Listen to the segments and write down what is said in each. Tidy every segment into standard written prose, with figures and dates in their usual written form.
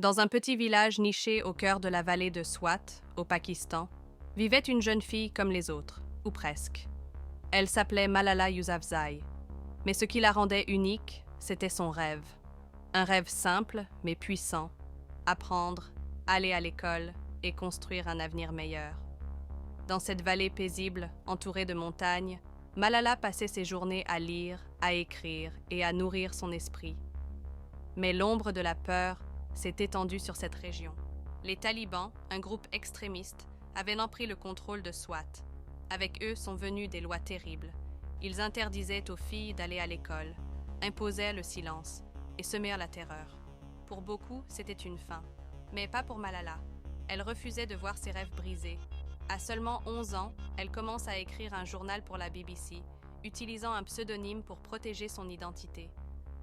Dans un petit village niché au cœur de la vallée de Swat, au Pakistan, vivait une jeune fille comme les autres, ou presque. Elle s'appelait Malala Yousafzai. Mais ce qui la rendait unique, c'était son rêve. Un rêve simple, mais puissant. Apprendre, aller à l'école et construire un avenir meilleur. Dans cette vallée paisible, entourée de montagnes, Malala passait ses journées à lire, à écrire et à nourrir son esprit. Mais l'ombre de la peur s'est étendue sur cette région. Les talibans, un groupe extrémiste, avaient pris le contrôle de Swat. Avec eux sont venues des lois terribles. Ils interdisaient aux filles d'aller à l'école, imposaient le silence et semèrent la terreur. Pour beaucoup, c'était une fin. Mais pas pour Malala. Elle refusait de voir ses rêves brisés. À seulement 11 ans, elle commence à écrire un journal pour la BBC, utilisant un pseudonyme pour protéger son identité.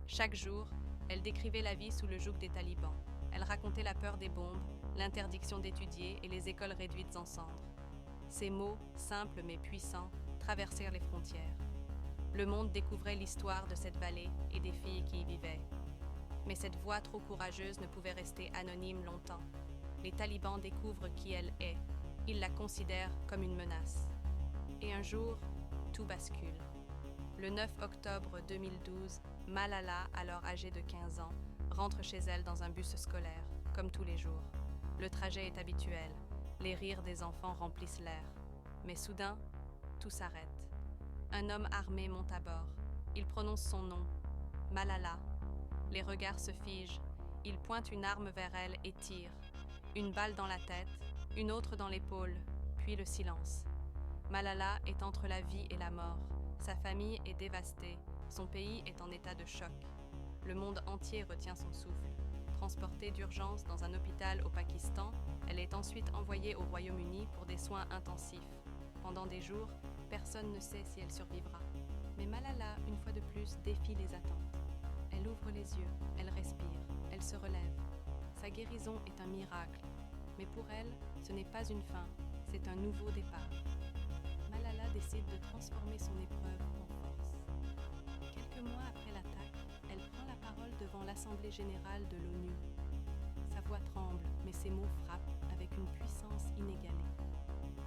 Chaque jour, elle décrivait la vie sous le joug des talibans. Elle racontait la peur des bombes, l'interdiction d'étudier et les écoles réduites en cendres. Ces mots, simples mais puissants, traversèrent les frontières. Le monde découvrait l'histoire de cette vallée et des filles qui y vivaient. Mais cette voix trop courageuse ne pouvait rester anonyme longtemps. Les talibans découvrent qui elle est. Ils la considèrent comme une menace. Et un jour, tout bascule. Le 9 octobre 2012, Malala, alors âgée de 15 ans, rentre chez elle dans un bus scolaire, comme tous les jours. Le trajet est habituel. Les rires des enfants remplissent l'air. Mais soudain, tout s'arrête. Un homme armé monte à bord. Il prononce son nom, Malala. Les regards se figent. Il pointe une arme vers elle et tire. Une balle dans la tête, une autre dans l'épaule, puis le silence. Malala est entre la vie et la mort. Sa famille est dévastée. Son pays est en état de choc. Le monde entier retient son souffle. Transportée d'urgence dans un hôpital au Pakistan, elle est ensuite envoyée au Royaume-Uni pour des soins intensifs. Pendant des jours, personne ne sait si elle survivra. Mais Malala, une fois de plus, défie les attentes. Elle ouvre les yeux, elle respire, elle se relève. Sa guérison est un miracle. Mais pour elle, ce n'est pas une fin, c'est un nouveau départ. Malala décide de transformer son épreuve en force. Quelques mois après l'attaque, elle prend la parole devant l'Assemblée générale de l'ONU. Sa voix tremble, mais ses mots frappent avec une puissance inégalée.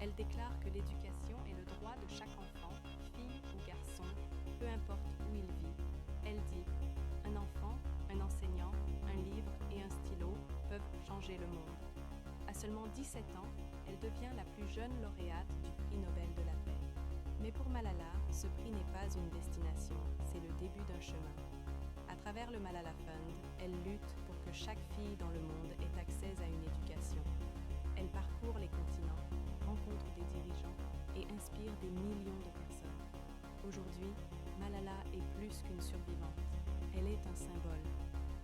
Elle déclare que l'éducation est le droit de chaque enfant, fille ou garçon, peu importe où il vit. Elle dit « Un enfant, un enseignant, un livre et un stylo peuvent changer le monde ». À seulement 17 ans, elle devient la plus jeune lauréate du prix Nobel de la paix. Mais pour Malala, ce prix n'est pas une destination, c'est le début d'un chemin. À travers le Malala Fund, elle lutte pour que chaque fille dans le monde ait accès à une éducation. Elle parcourt les continents, rencontre des dirigeants et inspire des millions de personnes. Aujourd'hui, Malala est plus qu'une survivante. Elle est un symbole.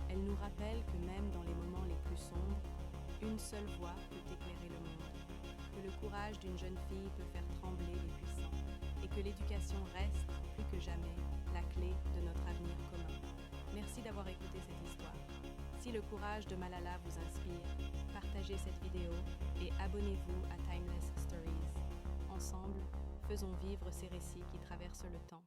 Elle nous rappelle que même dans les moments les plus sombres, une seule voix peut éclairer le monde, que le courage d'une jeune fille peut faire trembler les puissants, et que l'éducation reste, plus que jamais, la clé de notre avenir commun. Merci d'avoir écouté cette histoire. Si le courage de Malala vous inspire, partagez cette vidéo et abonnez-vous à Timeless Stories. Ensemble, faisons vivre ces récits qui traversent le temps.